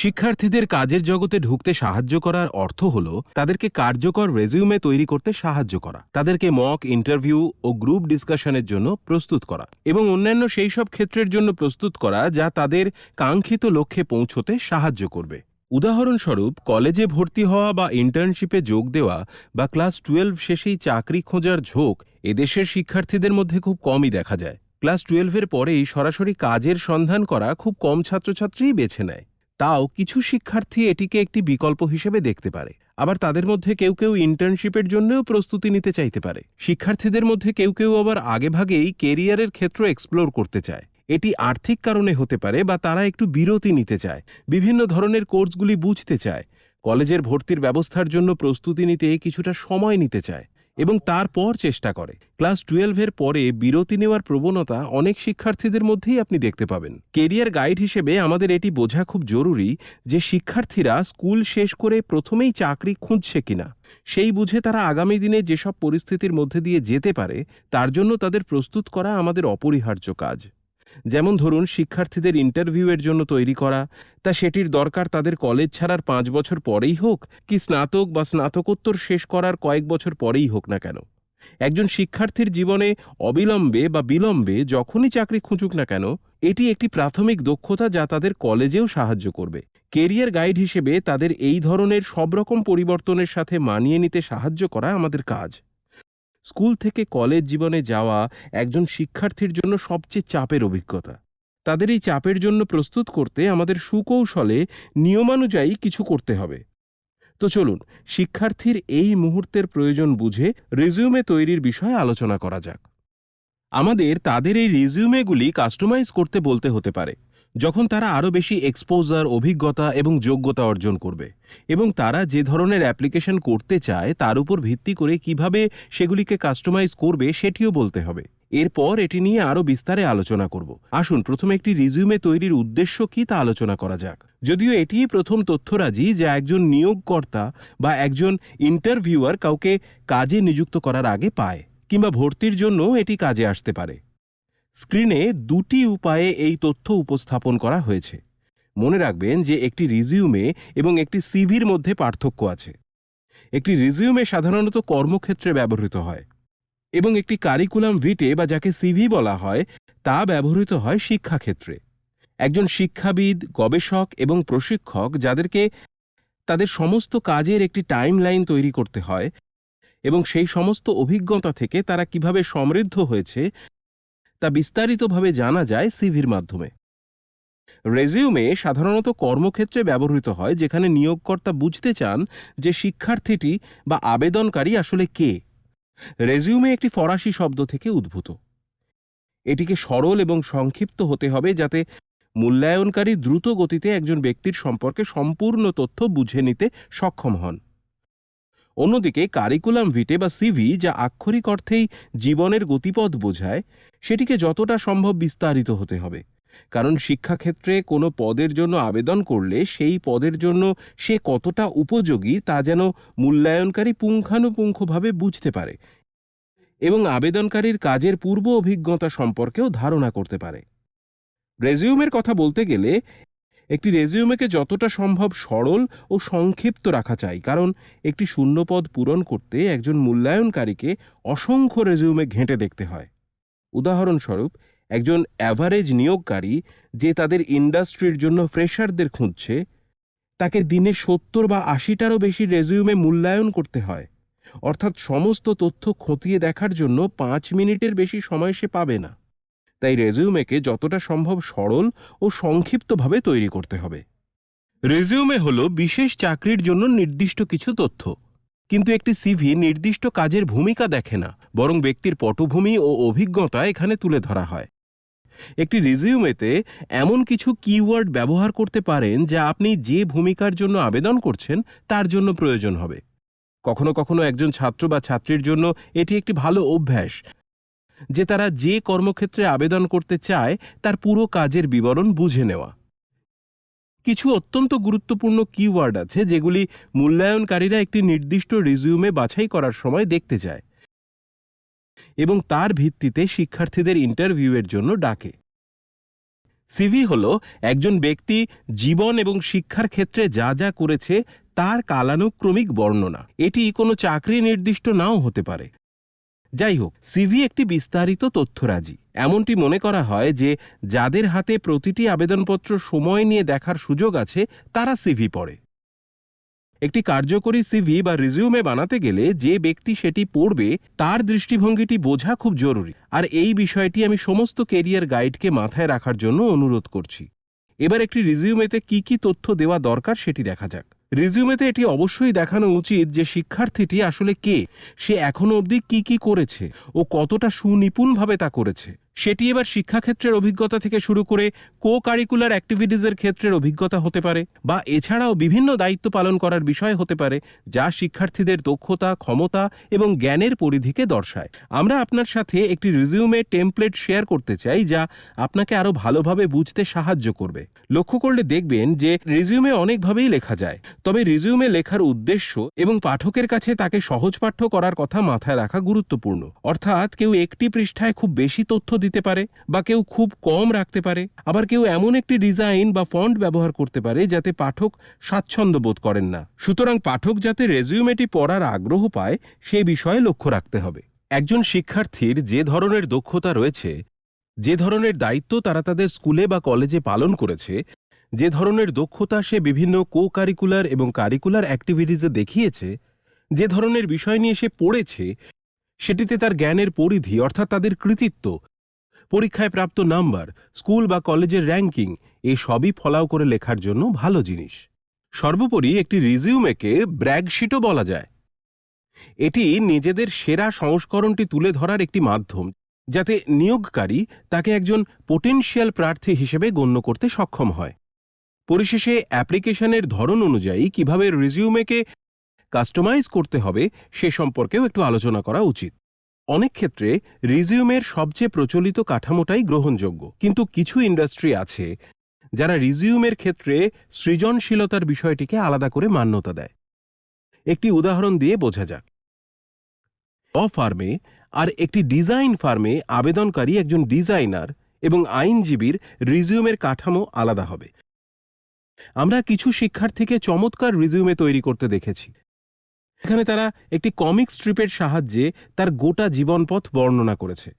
শিক্ষার্থীদের কাজের জগতে ঢুকতে সাহায্য করার অর্থ হল তাদেরকে কার্যকর রেজিউমে তৈরি করতে সাহায্য করা, তাদেরকে মক ইন্টারভিউ ও গ্রুপ ডিসকাশনের জন্য প্রস্তুত করা এবং অন্যান্য সেই সব ক্ষেত্রের জন্য প্রস্তুত করা যা তাদের কাঙ্ক্ষিত লক্ষ্যে পৌঁছতে সাহায্য করবে। উদাহরণস্বরূপ, কলেজে ভর্তি হওয়া বা ইন্টার্নশিপে যোগ দেওয়া বা ক্লাস 12 শেষেই চাকরি খোঁজার ঝোঁক এদেশের শিক্ষার্থীদের মধ্যে খুব কমই দেখা যায়। ক্লাস 12-এর পরেই সরাসরি কাজের সন্ধান করা খুব কম ছাত্রছাত্রীই বেছে নেয়। তাও কিছু শিক্ষার্থী এটিকে একটি বিকল্প হিসেবে দেখতে পারে। আবার তাদের মধ্যে কেউ কেউ ইন্টার্নশিপের জন্যও প্রস্তুতি নিতে চাইতে পারে। শিক্ষার্থীদের মধ্যে কেউ কেউ আবার আগেভাগেই কেরিয়ারের ক্ষেত্র এক্সপ্লোর করতে চায়। এটি আর্থিক কারণে হতে পারে বা তারা একটু বিরতি নিতে চায়, বিভিন্ন ধরনের কোর্সগুলি বুঝতে চায়, কলেজের ভর্তির ব্যবস্থার জন্য প্রস্তুতি নিতে কিছুটা সময় নিতে চায় এবং তারপর চেষ্টা করে। ক্লাস 12-এর পরে বিরতি নেওয়ার প্রবণতা অনেক শিক্ষার্থীদের মধ্যেই আপনি দেখতে পাবেন। কেরিয়ার গাইড হিসেবে আমাদের এটি বোঝা খুব জরুরি যে শিক্ষার্থীরা স্কুল শেষ করে প্রথমেই চাকরি খুঁজছে কিনা, সেই বুঝে তারা আগামী দিনে যেসব পরিস্থিতির মধ্যে দিয়ে যেতে পারে তার জন্য তাদের প্রস্তুত করা আমাদের অপরিহার্য কাজ। যেমন ধরুন, শিক্ষার্থীদের ইন্টারভিউয়ের জন্য তৈরি করা, তা সেটির দরকার তাদের কলেজ ছাড়ার 5 বছর পরেই হোক কি স্নাতক বা স্নাতকোত্তর শেষ করার কয়েক বছর পরেই হোক না কেন। একজন শিক্ষার্থীর জীবনে অবিলম্বে বা বিলম্বে যখনই চাকরি খুঁজুক না কেন, এটি একটি প্রাথমিক দক্ষতা যা তাদের কলেজেও সাহায্য করবে। কেরিয়ার গাইড হিসেবে তাদের এই ধরনের সব রকম পরিবর্তনের সাথে মানিয়ে নিতে সাহায্য করা আমাদের কাজ। স্কুল থেকে কলেজ জীবনে যাওয়া একজন শিক্ষার্থীর জন্য সবচেয়ে চাপের অভিজ্ঞতা। তাদের এই চাপের জন্য প্রস্তুত করতে আমাদের সুকৌশলে নিয়মানুযায়ী কিছু করতে হবে। তো চলুন, শিক্ষার্থীর এই মুহূর্তের প্রয়োজন বুঝে রেজিউমে তৈরির বিষয়ে আলোচনা করা যাক। আমাদের তাদের এই রেজিউমেগুলি কাস্টমাইজ করতে বলতে হতে পারে যখন তারা আরও বেশি এক্সপোজার, অভিজ্ঞতা এবং যোগ্যতা অর্জন করবে, এবং তারা যে ধরনের অ্যাপ্লিকেশন করতে চায় তার উপর ভিত্তি করে কিভাবে সেগুলিকে কাস্টমাইজ করবে সেটিও বলতে হবে। এরপর এটি নিয়ে আরও বিস্তারে আলোচনা করব। আসুন প্রথমে একটি রেজিউমে তৈরির উদ্দেশ্য কী তা আলোচনা করা যাক। যদিও এটিই প্রথম তথ্যরাজি যা একজন নিয়োগকর্তা বা একজন ইন্টারভিউয়ার কাউকে কাজে নিযুক্ত করার আগে পায়, কিংবা ভর্তির জন্য এটি কাজে আসতে পারে। স্ক্রিনে দুটি উপায়ে এই তথ্য উপস্থাপন করা হয়েছে। মনে রাখবেন যে একটি রেজিউমে এবং একটি সিভির মধ্যে পার্থক্য আছে। একটি রেজিউমে সাধারণত কর্মক্ষেত্রে ব্যবহৃত হয় এবং একটি কারিকুলাম ভিটে বা যাকে সিভি বলা হয় তা ব্যবহৃত হয় শিক্ষাক্ষেত্রে। একজন শিক্ষাবিদ, গবেষক এবং প্রশিক্ষক যাদেরকে তাদের সমস্ত কাজের একটি টাইমলাইন তৈরি করতে হয় এবং সেই সমস্ত অভিজ্ঞতা থেকে তারা কিভাবে সমৃদ্ধ হয়েছে তা বিস্তারিতভাবে জানা যায় সিভির মাধ্যমে। রেজিউমে সাধারণত কর্মক্ষেত্রে ব্যবহৃত হয় যেখানে নিয়োগকর্তা বুঝতে চান যে শিক্ষার্থীটি বা আবেদনকারী আসলে কে। রেজিউমে একটি ফরাসি শব্দ থেকে উদ্ভূত। এটিকে সরল এবং সংক্ষিপ্ত হতে হবে যাতে মূল্যায়নকারী দ্রুত গতিতে একজন ব্যক্তির সম্পর্কে সম্পূর্ণ তথ্য বুঝে নিতে সক্ষম হন। অন্যদিকে কারিকুলাম ভিটে বা সিভি, যা আক্ষরিক অর্থেই জীবনের গতিপথ বোঝায়, সেটিকে যতটা সম্ভব বিস্তারিত হতে হবে, কারণ শিক্ষাক্ষেত্রে কোনো পদের জন্য আবেদন করলে সেই পদের জন্য সে কতটা উপযোগী তা যেন মূল্যায়নকারী পুঙ্খানুপুঙ্খভাবে বুঝতে পারে এবং আবেদনকারীর কাজের পূর্ব অভিজ্ঞতা সম্পর্কেও ধারণা করতে পারে। রেজিউমের কথা বলতে গেলে একটি রেজিউমেকে যতটা সম্ভব সরল ও সংক্ষিপ্ত রাখা চাই, কারণ একটি শূন্যপদ পূরণ করতে একজন মূল্যায়নকারীকে অসংখ্য রেজিউমে ঘেঁটে দেখতে হয়। উদাহরণস্বরূপ, একজন অ্যাভারেজ নিয়োগকারী যে তাদের ইন্ডাস্ট্রির জন্য ফ্রেশারদের খুঁজছে, তাকে দিনে 70 বা 80টারও বেশি রেজিউমে মূল্যায়ন করতে হয়। অর্থাৎ সমস্ত তথ্য খতিয়ে দেখার জন্য 5 মিনিটের বেশি সময় সে পাবে না। তাই রেজিউমেকে যতটা সম্ভব সরল ও সংক্ষিপ্তভাবে তৈরি করতে হবে। রেজিউমে হলো বিশেষ চাকরির জন্য নির্দিষ্ট কিছু তথ্য, কিন্তু একটি সিভি নির্দিষ্ট কাজের ভূমিকা দেখে না, বরং ব্যক্তির পটভূমি ও অভিজ্ঞতা এখানে তুলে ধরা হয়। একটি রেজিউমেতে এমন কিছু কিওয়ার্ড ব্যবহার করতে পারেন যা আপনি যে ভূমিকার জন্য আবেদন করছেন তার জন্য প্রয়োজন হবে। কখনো কখনো একজন ছাত্র বা ছাত্রীর জন্য এটি একটি ভালো অভ্যাস যে তারা যে কর্মক্ষেত্রে আবেদন করতে চায় তার পুরো কাজের বিবরণ বুঝে নেওয়া। কিছু অত্যন্ত গুরুত্বপূর্ণ কিওয়ার্ড আছে যেগুলি মূল্যায়নকারীরা একটি নির্দিষ্ট রেজিউমে বাছাই করার সময় দেখতে চায় এবং তার ভিত্তিতে শিক্ষার্থীদের ইন্টারভিউয়ের জন্য ডাকে। সিভি হলো একজন ব্যক্তি জীবন এবং শিক্ষার ক্ষেত্রে যা যা করেছে তার কালানুক্রমিক বর্ণনা। এটি কোনো চাকরি নির্দিষ্ট নাও হতে পারে। যাই হোক, সিভি একটি বিস্তারিত তথ্যরাজি। এমনটি মনে করা হয় যে যাদের হাতে প্রতিটি আবেদনপত্র সময় নিয়ে দেখার সুযোগ আছে তারা সিভি পড়ে। একটি কার্যকরী সিভি বা রিজিউমে বানাতে গেলে যে ব্যক্তি সেটি পড়বে তার দৃষ্টিভঙ্গিটি বোঝা খুব জরুরি, আর এই বিষয়টি আমি সমস্ত কেরিয়ার গাইডকে মাথায় রাখার জন্য অনুরোধ করছি। এবার একটি রিজিউমেতে কি কি তথ্য দেওয়া দরকার সেটি দেখা যাক। রিজিউমেতে এটি অবশ্যই দেখানো উচিত যে শিক্ষার্থীটি আসলে কে, সে এখনো অবধি কি কি করেছে ও কতটা সুনিপুণভাবে তা করেছে। সেটি এবার শিক্ষাক্ষেত্রের অভিজ্ঞতা থেকে শুরু করে কো কারিকুলার অ্যাক্টিভিটিসের ক্ষেত্রের অভিজ্ঞতা হতে পারে, বা এছাড়াও বিভিন্ন দায়িত্ব পালন করার বিষয় হতে পারে যা শিক্ষার্থীদের দক্ষতা, ক্ষমতা এবং জ্ঞানের পরিধিকে দর্শায়। আমরা আপনার সাথে একটি রিজিউমে টেমপ্লেট শেয়ার করতে চাই যা আপনাকে আরও ভালোভাবে বুঝতে সাহায্য করবে। লক্ষ্য করলে দেখবেন যে রিজিউমে অনেকভাবেই লেখা যায়, তবে রিজিউমে লেখার উদ্দেশ্য এবং পাঠকের কাছে তাকে সহজপাঠ্য করার কথা মাথায় রাখা গুরুত্বপূর্ণ। অর্থাৎ কেউ একটি পৃষ্ঠায় খুব বেশি তথ্য দিতে পারে, বা কেউ খুব কম রাখতে পারে, আবার কেউ এমন একটি ডিজাইন বা ফন্ট ব্যবহার করতে পারে যাতে পাঠক স্বাচ্ছন্দ্য বোধ করেন না। সুতরাং পাঠক যাতে রেজিউমেটি পড়ার আগ্রহ পায় সে বিষয়ে লক্ষ্য রাখতে হবে। একজন শিক্ষার্থীর যে ধরনের দক্ষতা রয়েছে, যে ধরনের দায়িত্ব তারা তাদের স্কুলে বা কলেজে পালন করেছে, যে ধরনের দক্ষতা সে বিভিন্ন কো কারিকুলার এবং কারিকুলার অ্যাক্টিভিটিসে দেখিয়েছে, যে ধরনের বিষয় নিয়ে সে পড়েছে, সেটিতে তার জ্ঞানের পরিধি অর্থাৎ তাদের কৃতিত্ব, পরীক্ষায় প্রাপ্ত নাম্বার, স্কুল বা কলেজের র্যাঙ্কিং, এই সবই ফলাও করে লেখার জন্য ভালো জিনিস। সর্বোপরি একটি রিজিউমেকে ব্র্যাগশিটও বলা যায়। এটি নিজেদের সেরা সংস্করণটি তুলে ধরার একটি মাধ্যম যাতে নিয়োগকারী তাকে একজন পোটেনশিয়াল প্রার্থী হিসেবে গণ্য করতে সক্ষম হয়। পরিশেষে অ্যাপ্লিকেশনের ধরন অনুযায়ী কিভাবে রিজিউমেকে কাস্টমাইজ করতে হবে সে সম্পর্কেও একটু আলোচনা করা উচিত। অনেক ক্ষেত্রে রিজিউমের সবচেয়ে প্রচলিত কাঠামোটাই গ্রহণযোগ্য, কিন্তু কিছু ইন্ডাস্ট্রি আছে যারা রিজিউমের ক্ষেত্রে সৃজনশীলতার বিষয়টিকে আলাদা করে মান্যতা দেয়। একটি উদাহরণ দিয়ে বোঝা যাক। ল ফার্মে আর একটি ডিজাইন ফার্মে আবেদনকারী একজন ডিজাইনার এবং আইনজীবীর রিজিউমের কাঠামো আলাদা হবে। আমরা কিছু শিক্ষার্থীকে চমৎকার রিজিউমে তৈরি করতে দেখেছি। এখানে তারা একটি কমিক স্ট্রিপের সাহায্যে তার গোটা জীবনপথ বর্ণনা করেছে।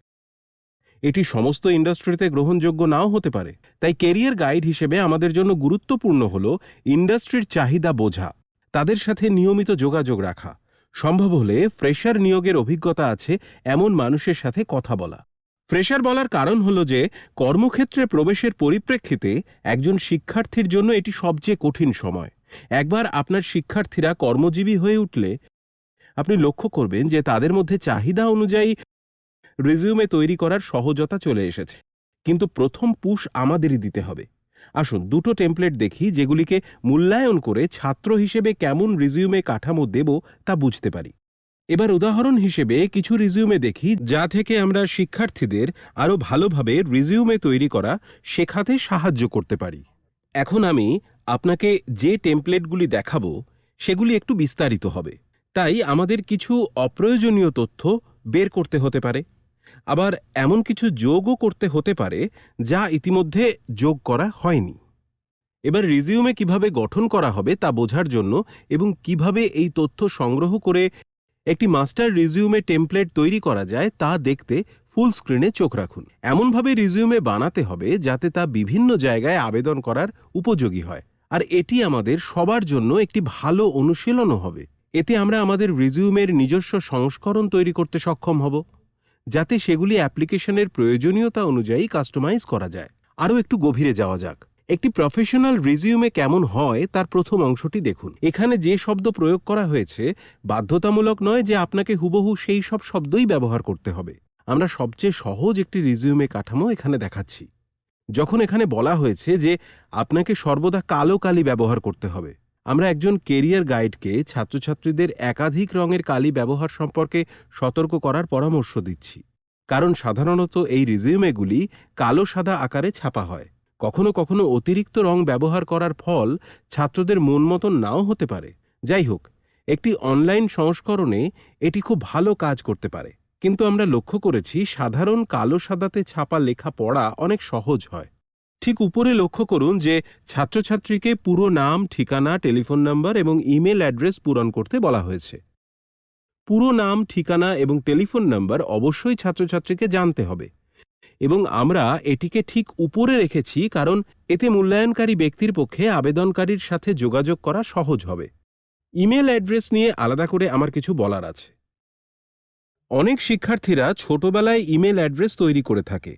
এটি সমস্ত ইন্ডাস্ট্রিতে গ্রহণযোগ্য নাও হতে পারে, তাই কেরিয়ার গাইড হিসেবে আমাদের জন্য গুরুত্বপূর্ণ হল ইন্ডাস্ট্রির চাহিদা বোঝা, তাদের সাথে নিয়মিত যোগাযোগ রাখা, সম্ভব হলে ফ্রেশার নিয়োগের অভিজ্ঞতা আছে এমন মানুষের সাথে কথা বলা। ফ্রেশার বলার কারণ হল যে কর্মক্ষেত্রে প্রবেশের পরিপ্রেক্ষিতে একজন শিক্ষার্থীর জন্য এটি সবচেয়ে কঠিন সময়। একবার আপনার শিক্ষার্থীরা কর্মজীবী হয়ে উঠলে আপনি লক্ষ্য করবেন যে তাদের মধ্যে চাহিদা অনুযায়ী রিজিউমে তৈরি করার সহজতা চলে এসেছে। কিন্তু প্রথম পুশ আমাদেরই দিতে হবে। আসুন দুটো টেমপ্লেট দেখি যেগুলিকে মূল্যায়ন করে ছাত্র হিসেবে কেমন রিজিউমে কাঠামো দেব তা বুঝতে পারি। এবার উদাহরণ হিসেবে কিছু রিজিউমে দেখি যা থেকে আমরা শিক্ষার্থীদের আরও ভালোভাবে রিজিউমে তৈরি করা শেখাতে সাহায্য করতে পারি। এখন আমি আপনাকে যে টেমপ্লেটগুলি দেখাবো সেগুলি একটু বিস্তারিত হবে, তাই আমাদের কিছু অপ্রয়োজনীয় তথ্য বের করতে হতে পারে, আবার এমন কিছু যোগও করতে হতে পারে যা ইতিমধ্যে যোগ করা হয়নি। এবার রিজিউমে কিভাবে গঠন করা হবে তা বোঝার জন্য এবং কিভাবে এই তথ্য সংগ্রহ করে একটি মাস্টার রিজিউমে টেমপ্লেট তৈরি করা যায় তা দেখতে ফুল স্ক্রিনে চোখ রাখুন। এমনভাবে রিজিউমে বানাতে হবে যাতে তা বিভিন্ন জায়গায় আবেদন করার উপযোগী হয়, আর এটি আমাদের সবার জন্য একটি ভালো অনুশীলনও হবে। এতে আমরা আমাদের রিজিউমের নিজস্ব সংস্করণ তৈরি করতে সক্ষম হব, যাতে সেগুলি অ্যাপ্লিকেশনের প্রয়োজনীয়তা অনুযায়ী কাস্টমাইজ করা যায়। আরও একটু গভীরে যাওয়া যাক। একটি প্রফেশনাল রিজিউমে কেমন হয় তার প্রথম অংশটি দেখুন। এখানে যে শব্দ প্রয়োগ করা হয়েছে বাধ্যতামূলক নয় যে আপনাকে হুবহু সেই সব শব্দই ব্যবহার করতে হবে। আমরা সবচেয়ে সহজ একটি রিজিউমে কাঠামো এখানে দেখাচ্ছি। যখন এখানে বলা হয়েছে যে আপনাকে সর্বদা কালো কালি ব্যবহার করতে হবে, আমরা একজন কেরিয়ার গাইডকে ছাত্রছাত্রীদের একাধিক রঙের কালি ব্যবহার সম্পর্কে সতর্ক করার পরামর্শ দিচ্ছি, কারণ সাধারণত এই রিজিউমেগুলি কালো সাদা আকারে ছাপা হয়। কখনো কখনো অতিরিক্ত রং ব্যবহার করার ফল ছাত্রদের মন মতন নাও হতে পারে। যাই হোক, একটি অনলাইন সংস্করণে এটি খুব ভালো কাজ করতে পারে, কিন্তু আমরা লক্ষ্য করেছি সাধারণ কালো সাদাতে ছাপা লেখা পড়া অনেক সহজ হয়। ঠিক উপরে লক্ষ্য করুন যে ছাত্রছাত্রীকে পুরো নাম, ঠিকানা, টেলিফোন নাম্বার এবং ইমেল অ্যাড্রেস পূরণ করতে বলা হয়েছে। পুরো নাম, ঠিকানা এবং টেলিফোন নাম্বার অবশ্যই ছাত্রছাত্রীকে জানতে হবে এবং আমরা এটিকে ঠিক উপরে রেখেছি কারণ এতে মূল্যায়নকারী ব্যক্তির পক্ষে আবেদনকারীর সাথে যোগাযোগ করা সহজ হবে। ইমেল অ্যাড্রেস নিয়ে আলাদা করে আমার কিছু বলার আছে। অনেক শিক্ষার্থীরা ছোটবেলায় ইমেল অ্যাড্রেস তৈরি করে থাকে,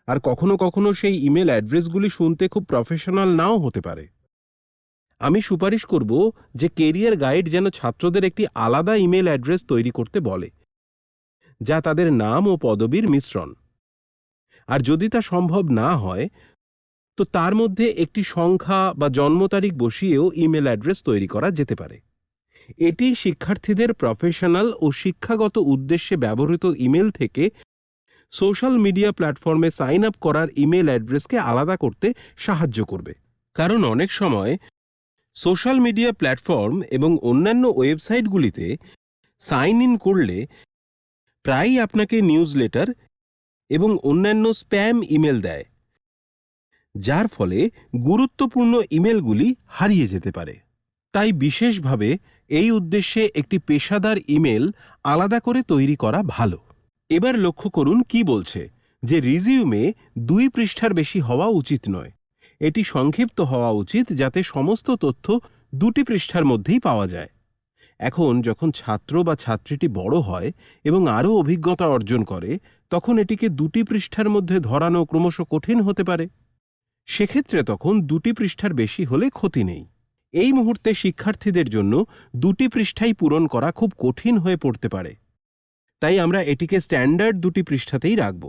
আর কখনো কখনো সেই ইমেল অ্যাড্রেসগুলি শুনতে খুব প্রফেশনাল নাও হতে পারে। আমি সুপারিশ করব যে কেরিয়ার গাইড যেন ছাত্রদের একটি আলাদা ইমেল অ্যাড্রেস তৈরি করতে বলে, যা তাদের নাম ও পদবীর মিশ্রণ। আর যদি তা সম্ভব না হয় তো তার মধ্যে একটি সংখ্যা বা জন্ম তারিখ বসিয়েও ইমেল অ্যাড্রেস তৈরি করা যেতে পারে। এটি শিক্ষার্থীদের প্রফেশনাল ও শিক্ষাগত উদ্দেশ্যে ব্যবহৃত ইমেল থেকে সোশ্যাল মিডিয়া প্ল্যাটফর্মে সাইন আপ করার ইমেল অ্যাড্রেসকে আলাদা করতে সাহায্য করবে। কারণ অনেক সময় সোশ্যাল মিডিয়া প্ল্যাটফর্ম এবং অন্যান্য ওয়েবসাইটগুলিতে সাইন ইন করলে প্রায়ই আপনাকে নিউজলেটার এবং অন্যান্য স্প্যাম ইমেল দেয়, যার ফলে গুরুত্বপূর্ণ ইমেলগুলি হারিয়ে যেতে পারে। তাই বিশেষভাবে এই উদ্দেশ্যে একটি পেশাদার ইমেল আলাদা করে তৈরি করা ভালো। এবার লক্ষ্য করুন কি বলছে, যে রিজিউমে 2 পৃষ্ঠার বেশি হওয়া উচিত নয়। এটি সংক্ষিপ্ত হওয়া উচিত যাতে সমস্ত তথ্য 2টি পৃষ্ঠার মধ্যেই পাওয়া যায়। এখন যখন ছাত্র বা ছাত্রীটি বড় হয় এবং আরও অভিজ্ঞতা অর্জন করে, তখন এটিকে 2টি পৃষ্ঠার মধ্যে ধরানো ক্রমশ কঠিন হতে পারে। সেক্ষেত্রে তখন 2টি পৃষ্ঠার বেশি হলে ক্ষতি নেই। এই মুহূর্তে শিক্ষার্থীদের জন্য 2টি পৃষ্ঠাই পূরণ করা খুব কঠিন হয়ে পড়তে পারে, তাই আমরা এটিকে স্ট্যান্ডার্ড 2টি পৃষ্ঠাতেই রাখব।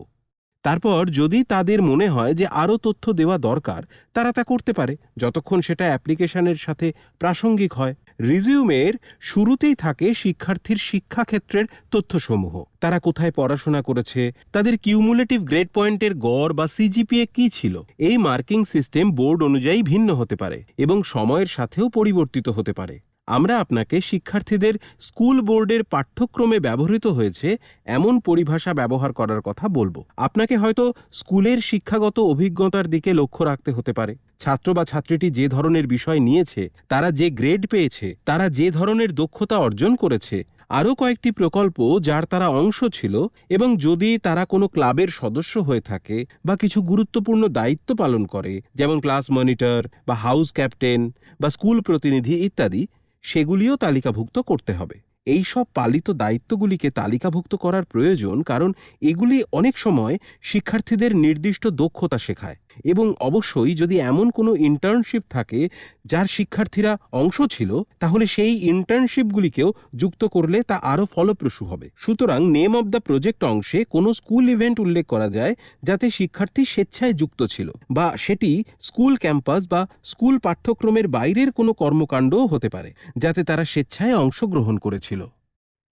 তারপর যদি তাদের মনে হয় যে আরও তথ্য দেওয়া দরকার, তারা তা করতে পারে, যতক্ষণ সেটা অ্যাপ্লিকেশনের সাথে প্রাসঙ্গিক হয়। রিজিউমের শুরুতেই থাকে শিক্ষার্থীর শিক্ষাক্ষেত্রের তথ্যসমূহ। তারা কোথায় পড়াশোনা করেছে, তাদের কিউমুলেটিভ গ্রেড পয়েন্টের গড় বা সিজিপিএ কী ছিল। এই মার্কিং সিস্টেম বোর্ড অনুযায়ী ভিন্ন হতে পারে এবং সময়ের সাথেও পরিবর্তিত হতে পারে। আমরা আপনাকে শিক্ষার্থীদের স্কুল বোর্ডের পাঠ্যক্রমে ব্যবহৃত হয়েছে এমন পরিভাষা ব্যবহার করার কথা বলবো। আপনাকে হয়তো স্কুলের শিক্ষাগত অভিজ্ঞতার দিকে লক্ষ্য রাখতে হতে পারে। ছাত্র বা ছাত্রীটি যে ধরনের বিষয় নিয়েছে, তারা যে গ্রেড পেয়েছে, তারা যে ধরনের দক্ষতা অর্জন করেছে, আরও কয়েকটি প্রকল্প যার তারা অংশ ছিল, এবং যদি তারা কোনো ক্লাবের সদস্য হয়ে থাকে বা কিছু গুরুত্বপূর্ণ দায়িত্ব পালন করে, যেমন ক্লাস মনিটর বা হাউস ক্যাপ্টেন বা স্কুল প্রতিনিধি ইত্যাদি, সেগুলিও তালিকাভুক্ত করতে হবে। এই সব পালিত দায়িত্বগুলিকে তালিকাভুক্ত করার প্রয়োজন, কারণ এগুলি অনেক সময় শিক্ষার্থীদের নির্দিষ্ট দক্ষতা শেখায়। এবং অবশ্যই যদি এমন কোনো ইন্টার্নশিপ থাকে যার শিক্ষার্থীরা অংশ ছিল, তাহলে সেই ইন্টার্নশিপগুলিকেও যুক্ত করলে তা আরও ফলপ্রসূ হবে। সুতরাং নেম অব দ্য প্রজেক্ট অংশে কোনো স্কুল ইভেন্ট উল্লেখ করা যায় যাতে শিক্ষার্থী স্বেচ্ছায় যুক্ত ছিল, বা সেটি স্কুল ক্যাম্পাস বা স্কুল পাঠ্যক্রমের বাইরের কোনো কর্মকাণ্ডও হতে পারে যাতে তারা স্বেচ্ছায় অংশগ্রহণ করেছিল।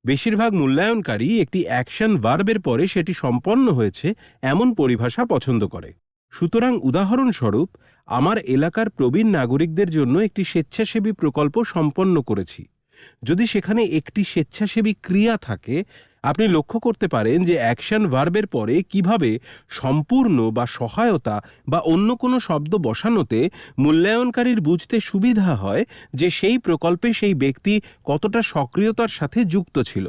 বেশিরভাগ মূল্যায়নকারী একটি অ্যাকশন ভার্বের পরে সেটি সম্পন্ন হয়েছে এমন পরিভাষা পছন্দ করে। সুতরাং উদাহরণস্বরূপ, আমার এলাকার প্রবীণ নাগরিকদের জন্য একটি স্বেচ্ছাসেবী প্রকল্প সম্পন্ন করেছি। যদি সেখানে একটি স্বেচ্ছাসেবী ক্রিয়া থাকে, আপনি লক্ষ্য করতে পারেন যে অ্যাকশন ভার্বের পরে কিভাবে সম্পূর্ণ বা সহায়তা বা অন্য কোনো শব্দ বসানোতে মূল্যায়নকারীর বুঝতে সুবিধা হয় যে সেই প্রকল্পে সেই ব্যক্তি কতটা সক্রিয়তার সাথে যুক্ত ছিল।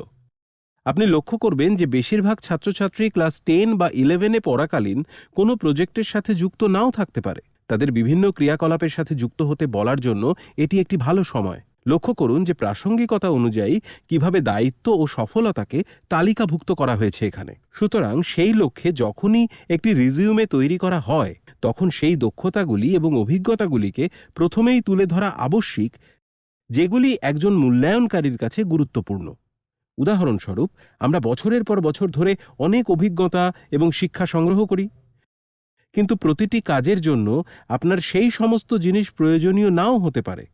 আপনি লক্ষ্য করবেন যে বেশিরভাগ ছাত্রছাত্রী ক্লাস 10 বা 11-এ পড়াকালীন কোনো প্রজেক্টের সাথে যুক্ত নাও থাকতে পারে। তাদের বিভিন্ন ক্রিয়াকলাপের সাথে যুক্ত হতে বলার জন্য এটি একটি ভালো সময়। লক্ষ্য করুন যে প্রাসঙ্গিকতা অনুযায়ী কিভাবে দায়িত্ব ও সফলতাকে তালিকাভুক্ত করা হয়েছে এখানে। সুতরাং সেই লক্ষ্যে যখনই একটি রিজিউমে তৈরি করা হয়, তখন সেই দক্ষতাগুলি এবং অভিজ্ঞতাগুলিকে প্রথমেই তুলে ধরা আবশ্যিক, যেগুলি একজন মূল্যায়নকারীর কাছে গুরুত্বপূর্ণ। উদাহরণস্বরূপ, আমরা বছরের পর বছর ধরে অনেক অভিজ্ঞতা এবং শিক্ষা সংগ্রহ করি, কিন্তু প্রতিটি কাজের জন্য আপনার সেই সমস্ত জিনিস প্রয়োজনীয় নাও হতে পারে,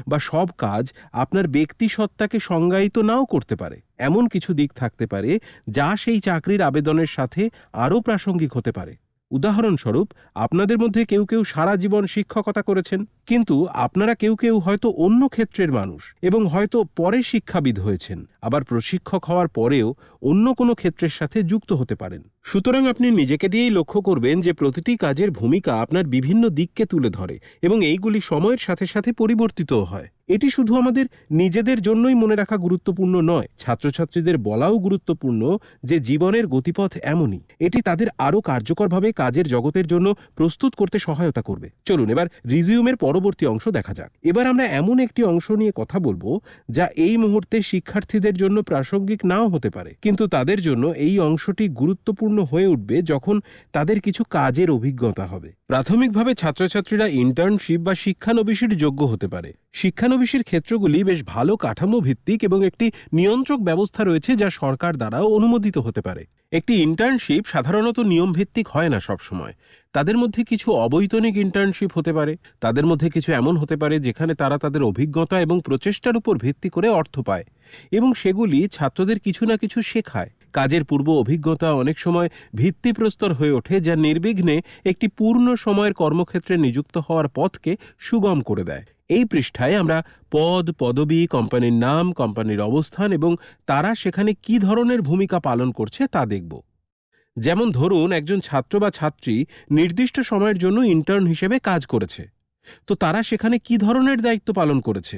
বা সব কাজ আপনার ব্যক্তিসত্তাকে সংজ্ঞায়িত নাও করতে পারে। এমন কিছু দিক থাকতে পারে যা সেই চাকরির আবেদনের সাথে আরও প্রাসঙ্গিক হতে পারে। উদাহরণস্বরূপ, আপনাদের মধ্যে কেউ কেউ সারা জীবন শিক্ষকতা করেছেন, কিন্তু আপনারা কেউ কেউ হয়তো অন্য ক্ষেত্রের মানুষ এবং হয়তো পরে শিক্ষাবিদ হয়েছেন, আবার প্রশিক্ষক হওয়ার পরেও অন্য কোনো ক্ষেত্রের সাথে যুক্ত হতে পারেন। সুতরাং আপনি নিজেকে দিয়েই লক্ষ্য করবেন যে প্রতিটি কাজের ভূমিকা আপনার বিভিন্ন দিককে তুলে ধরে এবং এইগুলি সময়ের সাথে সাথে পরিবর্তিতও হয়। এটি শুধু আমাদের নিজেদের জন্যই মনে রাখা গুরুত্বপূর্ণ নয়, ছাত্রছাত্রীদের বলাও গুরুত্বপূর্ণ যে জীবনের গতিপথ এমনই। এটি তাদের আরও কার্যকরভাবে কাজের জগতের জন্য প্রস্তুত করতে সহায়তা করবে। চলুন এবার রিজিউমের পরবর্তী অংশ দেখা যাক। এবার আমরা এমন একটি অংশ নিয়ে কথা বলবো যা এই মুহূর্তে শিক্ষার্থীদের জন্য প্রাসঙ্গিক নাও হতে পারে, কিন্তু তাদের জন্য এই অংশটি গুরুত্বপূর্ণ হয়ে উঠবে যখন তাদের কিছু কাজের অভিজ্ঞতা হবে। প্রাথমিকভাবে ছাত্রছাত্রীরা ইন্টার্নশিপ বা শিক্ষানবিশির যোগ্য হতে পারে। শিক্ষানবিশির ক্ষেত্রগুলি বেশ ভালো কাঠামো ভিত্তিক এবং একটি নিয়ন্ত্রক ব্যবস্থা রয়েছে যা সরকার দ্বারাও অনুমোদিত হতে পারে। একটি ইন্টার্নশিপ সাধারণত নিয়মভিত্তিক হয় না সবসময়। তাদের মধ্যে কিছু অবৈতনিক ইন্টার্নশিপ হতে পারে, তাদের মধ্যে কিছু এমন হতে পারে যেখানে তারা তাদের অভিজ্ঞতা এবং প্রচেষ্টার উপর ভিত্তি করে অর্থ পায় এবং সেগুলি ছাত্রদের কিছু না কিছু শেখায়। কাজের পূর্ব অভিজ্ঞতা অনেক সময় ভিত্তিপ্রস্তর হয়ে ওঠে, যা নির্বিঘ্নে একটি পূর্ণ সময়ের কর্মক্ষেত্রে নিযুক্ত হওয়ার পথকে সুগম করে দেয়। এই পৃষ্ঠায় আমরা পদ, পদবি, কোম্পানির নাম, কোম্পানির অবস্থান এবং তারা সেখানে কী ধরনের ভূমিকা পালন করছে তা দেখব। যেমন ধরুন, একজন ছাত্র বা ছাত্রী নির্দিষ্ট সময়ের জন্য ইন্টার্ন হিসেবে কাজ করেছে, তো তারা সেখানে কী ধরনের দায়িত্ব পালন করেছে,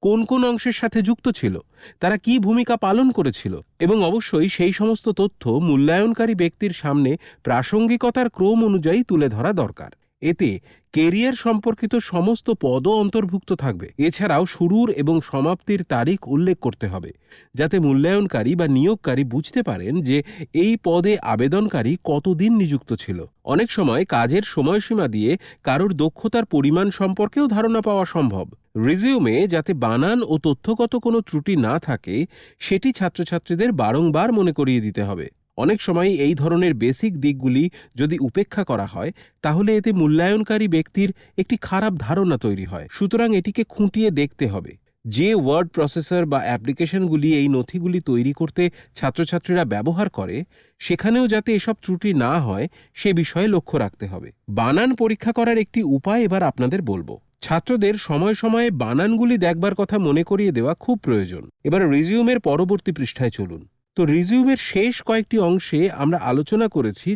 কোন কোন অংশের সাথে যুক্ত ছিল, তারা কী ভূমিকা পালন করেছিল, এবং অবশ্যই সেই সমস্ত তথ্য মূল্যায়নকারী ব্যক্তির সামনে প্রাসঙ্গিকতার ক্রম অনুযায়ী তুলে ধরা দরকার। এতে কেরিয়ার সম্পর্কিত সমস্ত পদও অন্তর্ভুক্ত থাকবে। এছাড়াও শুরুর এবং সমাপ্তির তারিখ উল্লেখ করতে হবে, যাতে মূল্যায়নকারী বা নিয়োগকারী বুঝতে পারেন যে এই পদে আবেদনকারী কতদিন নিযুক্ত ছিল। অনেক সময় কাজের সময়সীমা দিয়ে কারোর দক্ষতার পরিমাণ সম্পর্কেও ধারণা পাওয়া সম্ভব। রিজিউমে যাতে বানান ও তথ্যগত কোনো ত্রুটি না থাকে সেটি ছাত্রছাত্রীদের বারংবার মনে করিয়ে দিতে হবে। অনেক সময় এই ধরনের বেসিক দিকগুলি যদি উপেক্ষা করা হয় তাহলে এতে মূল্যায়নকারী ব্যক্তির একটি খারাপ ধারণা তৈরি হয়। সুতরাং এটিকে খুঁটিয়ে দেখতে হবে। যে ওয়ার্ড প্রসেসর বা অ্যাপ্লিকেশনগুলি এই নথিগুলি তৈরি করতে ছাত্রছাত্রীরা ব্যবহার করে সেখানেও যাতে এসব ত্রুটি না হয় সে বিষয়ে লক্ষ্য রাখতে হবে। বানান পরীক্ষা করার একটি উপায় এবার আপনাদের বলবো। ছাত্রদের সময়ে সময়ে বানানগুলি দেখবার কথা মনে করিয়ে দেওয়া খুব প্রয়োজন। এবার রিজিউমের পরবর্তী পৃষ্ঠায় চলুন। তো রিজিউমের শেষ কয়েকটি অংশে আমরা আলোচনা করেছি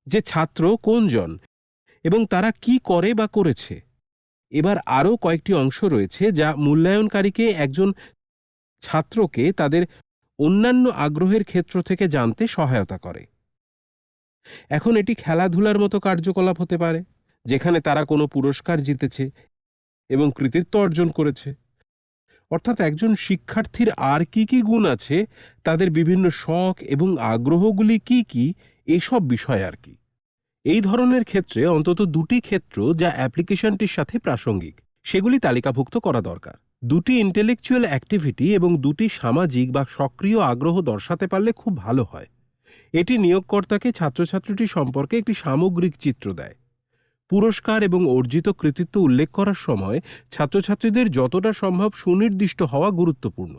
যে ছাত্র কোনজন এবং তারা কি করে বা করেছে। এবার আরও কয়েকটি অংশ রয়েছে যা মূল্যায়নকারীকে একজন ছাত্রকে তাদের অন্যান্য আগ্রহের ক্ষেত্র থেকে জানতে সহায়তা করে। এখন এটি খেলাধুলার মতো কার্যকলাপ হতে পারে, যেখানে তারা কোনো পুরস্কার জিতেছে এবং কৃতিত্ব অর্জন করেছে। অর্থাৎ একজন শিক্ষার্থীর আর কি কি গুণ আছে, তাদের বিভিন্ন শখ এবং আগ্রহগুলি কি কি, এসব বিষয় আর কি। এই ধরনের ক্ষেত্রে অন্তত দুটি ক্ষেত্র যা অ্যাপ্লিকেশনটির সাথে প্রাসঙ্গিক সেগুলি তালিকাভুক্ত করা দরকার। দুটি ইন্টেলেকচুয়াল অ্যাক্টিভিটি এবং দুটি সামাজিক বা সক্রিয় আগ্রহ দর্শাতে পারলে খুব ভালো হয়। এটি নিয়োগকর্তাকে ছাত্রছাত্রীটি সম্পর্কে একটি সামগ্রিক চিত্র দেয়। পুরস্কার এবং অর্জিত কৃতিত্ব উল্লেখ করার সময় ছাত্রছাত্রীদের যতটা সম্ভব সুনির্দিষ্ট হওয়া গুরুত্বপূর্ণ।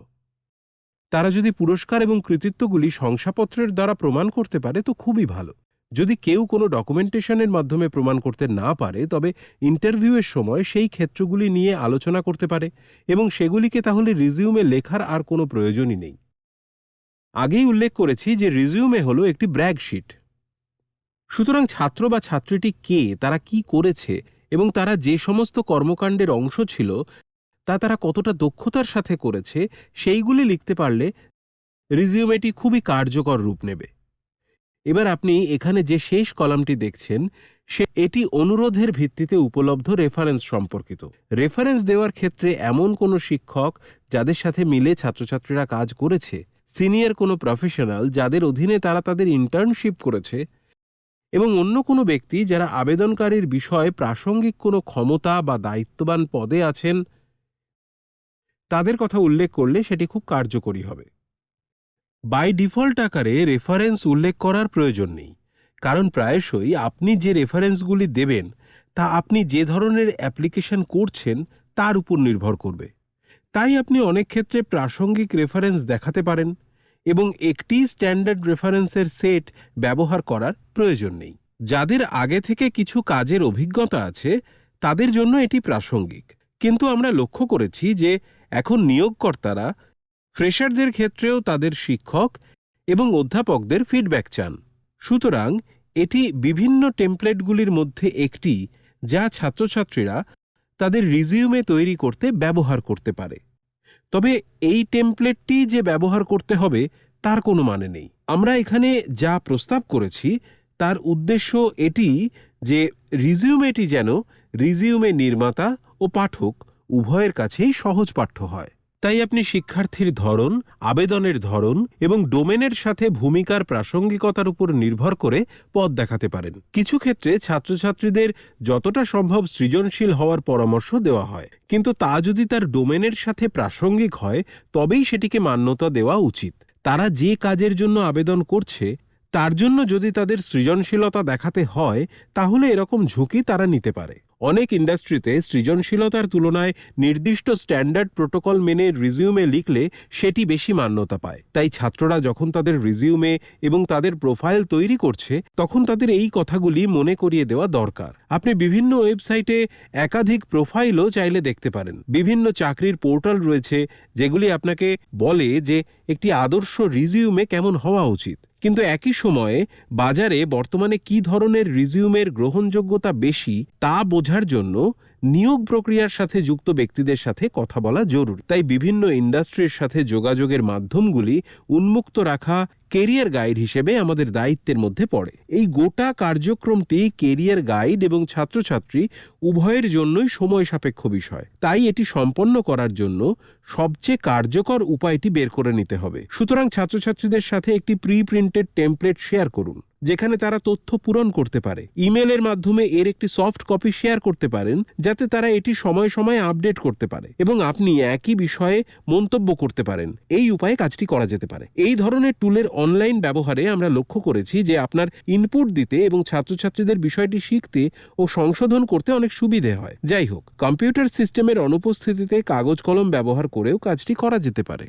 তারা যদি পুরস্কার এবং কৃতিত্বগুলি শংসাপত্রের দ্বারা প্রমাণ করতে পারে তো খুবই ভালো। যদি কেউ কোনো ডকুমেন্টেশনের মাধ্যমে প্রমাণ করতে না পারে তবে ইন্টারভিউয়ের সময় সেই ক্ষেত্রগুলি নিয়ে আলোচনা করতে পারে এবং সেগুলিকে তাহলে রিজিউমে লেখার আর কোনো প্রয়োজনই নেই। আগেই উল্লেখ করেছি যে রিজিউমে হলো একটি ব্র্যাগ শিট। সুতরাং ছাত্র বা ছাত্রীটি কে, তারা কি করেছে এবং তারা যে সমস্ত কর্মকাণ্ডের অংশ ছিল তা তারা কতটা দক্ষতার সাথে করেছে সেইগুলি লিখতে পারলে রিজিউমেটি খুবই কার্যকর রূপ নেবে। এবার আপনি এখানে যে শেষ কলামটি দেখছেন এটি অনুরোধের ভিত্তিতে উপলব্ধ রেফারেন্স সম্পর্কিত। রেফারেন্স দেওয়ার ক্ষেত্রে এমন কোনো শিক্ষক যাদের সাথে মিলে ছাত্রছাত্রীরা কাজ করেছে, সিনিয়র কোনো প্রফেশনাল যাদের অধীনে তারা তাদের ইন্টার্নশিপ করেছে এবং অন্য কোনো ব্যক্তি যারা আবেদনকারীর বিষয়ে প্রাসঙ্গিক কোনো ক্ষমতা বা দায়িত্ববান পদে আছেন তাদের কথা উল্লেখ করলে সেটি খুব কার্যকরী হবে। বাই ডিফল্ট আকারে রেফারেন্স উল্লেখ করার প্রয়োজন নেই, কারণ প্রায়শই আপনি যে রেফারেন্সগুলি দেবেন তা আপনি যে ধরনের অ্যাপ্লিকেশন করছেন তার উপর নির্ভর করবে। তাই আপনি অনেক ক্ষেত্রে প্রাসঙ্গিক রেফারেন্স দেখাতে পারেন এবং একটি স্ট্যান্ডার্ড রেফারেন্সের সেট ব্যবহার করার প্রয়োজন নেই। যাদের আগে থেকে কিছু কাজের অভিজ্ঞতা আছে তাদের জন্য এটি প্রাসঙ্গিক, কিন্তু আমরা লক্ষ্য করেছি যে এখন নিয়োগকর্তারা ফ্রেশারদের ক্ষেত্রেও তাদের শিক্ষক এবং অধ্যাপকদের ফিডব্যাক চান। সুতরাং এটি বিভিন্ন টেমপ্লেটগুলির মধ্যে একটি যা ছাত্রছাত্রীরা তাদের রিজিউমে তৈরি করতে ব্যবহার করতে পারে। তবে এই টেমপ্লেটটি যে ব্যবহার করতে হবে তার কোনো মানে নেই। আমরা এখানে যা প্রস্তাব করেছি তার উদ্দেশ্য এটি যে রিজিউমেটি যেন রিজিউমে নির্মাতা ও পাঠক উভয়ের কাছেই সহজপাঠ্য হয়। তাই আপনি শিক্ষার্থীর ধরন, আবেদনের ধরন এবং ডোমেনের সাথে ভূমিকার প্রাসঙ্গিকতার উপর নির্ভর করে পথ দেখাতে পারেন। কিছু ক্ষেত্রে ছাত্রছাত্রীদের যতটা সম্ভব সৃজনশীল হওয়ার পরামর্শ দেওয়া হয়, কিন্তু তা যদি তার ডোমেনের সাথে প্রাসঙ্গিক হয় তবেই সেটিকে মান্যতা দেওয়া উচিত। তারা যে কাজের জন্য আবেদন করছে তার জন্য যদি তাদের সৃজনশীলতা দেখাতে হয় তাহলে এরকম ঝুঁকি তারা নিতে পারে। অনেক ইন্ডাস্ট্রিতে সৃজনশীলতার তুলনায় নির্দিষ্ট স্ট্যান্ডার্ড প্রোটোকল মেনে রিজিউমে লিখলে সেটি বেশি মান্যতা পায়। তাই ছাত্ররা যখন তাদের রিজিউমে এবং তাদের প্রোফাইল তৈরি করছে তখন তাদের এই কথাগুলি মনে করিয়ে দেওয়া দরকার। আপনি বিভিন্ন ওয়েবসাইটে একাধিক প্রোফাইলও চাইলে দেখতে পারেন। বিভিন্ন চাকরির পোর্টাল রয়েছে যেগুলি আপনাকে বলে যে একটি আদর্শ রিজিউমে কেমন হওয়া উচিত, কিন্তু একই সময়ে বাজারে বর্তমানে কী ধরনের রিজিউমের গ্রহণযোগ্যতা বেশি তা বোঝার জন্য নিয়োগ প্রক্রিয়ার সাথে যুক্ত ব্যক্তিদের সাথে কথা বলা জরুরি। তাই বিভিন্ন ইন্ডাস্ট্রির সাথে যোগাযোগের মাধ্যমগুলি উন্মুক্ত রাখা কেরিয়ার গাইড হিসেবে আমাদের দায়িত্বের মধ্যে পড়ে। এই গোটা কার্যক্রমটি কেরিয়ার গাইড এবং ছাত্রছাত্রী উভয়ের জন্যই সময় সাপেক্ষ বিষয়। তাই এটি সম্পন্ন করার জন্য সবচেয়ে কার্যকর উপায়টি বের করে নিতে হবে। সুতরাং ছাত্রছাত্রীদের সাথে একটি প্রি প্রিন্টেড টেমপ্লেট শেয়ার করুন যেখানে তারা তথ্য পূরণ করতে পারে। ইমেলের মাধ্যমে এর একটি সফট কপি শেয়ার করতে পারেন যাতে তারা এটি সময় সময় আপডেট করতে পারে এবং আপনি একই বিষয়ে মন্তব্য করতে পারেন। এই উপায়ে কাজটি করা যেতে পারে। এই ধরনের টুলের অনলাইন ব্যবহারে আমরা লক্ষ্য করেছি যে আপনার ইনপুট দিতে এবং ছাত্রছাত্রীদের বিষয়টি শিখতে ও সংশোধন করতে অনেক সুবিধে হয়। যাই হোক, কম্পিউটার সিস্টেমের অনুপস্থিতিতে কাগজ কলম ব্যবহার করেও কাজটি করা যেতে পারে।